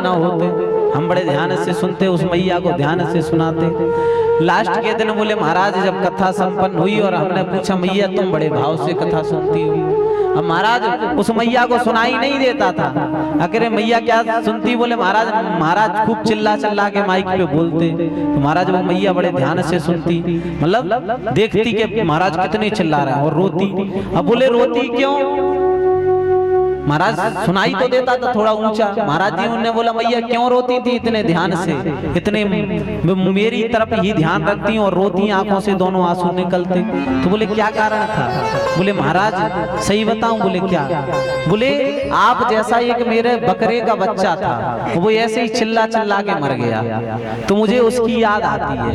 न होते, हम बड़े ध्यान से सुनते, उस मैया को ध्यान से सुनाते। लास्ट के दिन बोले महाराज जब कथा संपन्न हुई और हमने पूछा मैया तुम बड़े भाव से कथा सुनती हो, अब महाराज उस मैया को सुनाई नहीं देता था। अरे मैया क्या सुनती, बोले महाराज खूब चिल्ला चिल्ला के माइक पे बोलते, तो महाराज वो मैया बड़े ध्यान से सुनती, मतलब देखती कि महाराज कितने चिल्ला रहे हैं और रोती। अब बोले रोती क्यों, महाराज सुनाई तो देता था थोड़ा ऊंचा। महाराज जी उन्होंने बोला मैया क्यों रोती थी इतने ध्यान से, इतने मेरी तरफ ही ध्यान रखती और रोती, आंखों से दोनों आंसू निकलते। तो बोले क्या कारण था, बोले महाराज सही बताऊं, बोले क्या, बोले आप जैसा एक मेरे बकरे का बच्चा था वो ऐसे ही चिल्ला चिल्ला के मर गया, तो मुझे उसकी याद आती है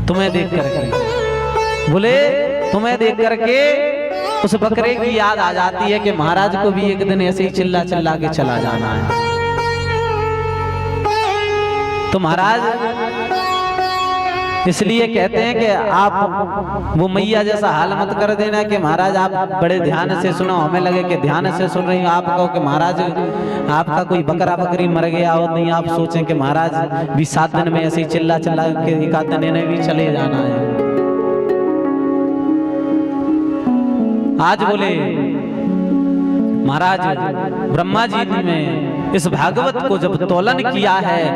तुम्हें देख करके। बोले तुम्हें देख करके उस बकरे की याद आ जाती है कि महाराज को भी एक दिन ऐसे ही चिल्ला चिल्ला के चला जाना है। तो महाराज इसलिए कहते हैं कि आप वो मैया जैसा हाल मत कर देना कि महाराज आप बड़े ध्यान से सुनो, हमें लगे कि ध्यान से सुन रही हो, आप कहो कि महाराज आपका कोई बकरा बकरी मर गया हो, नहीं आप सोचें कि महाराज भी 7 दिन में ऐसे ही चिल्ला चिल्ला के एक आध दिन भी चले जाना है। आज बोले महाराज ब्रह्मा जी ने इस भागवत को जब तोलन किया है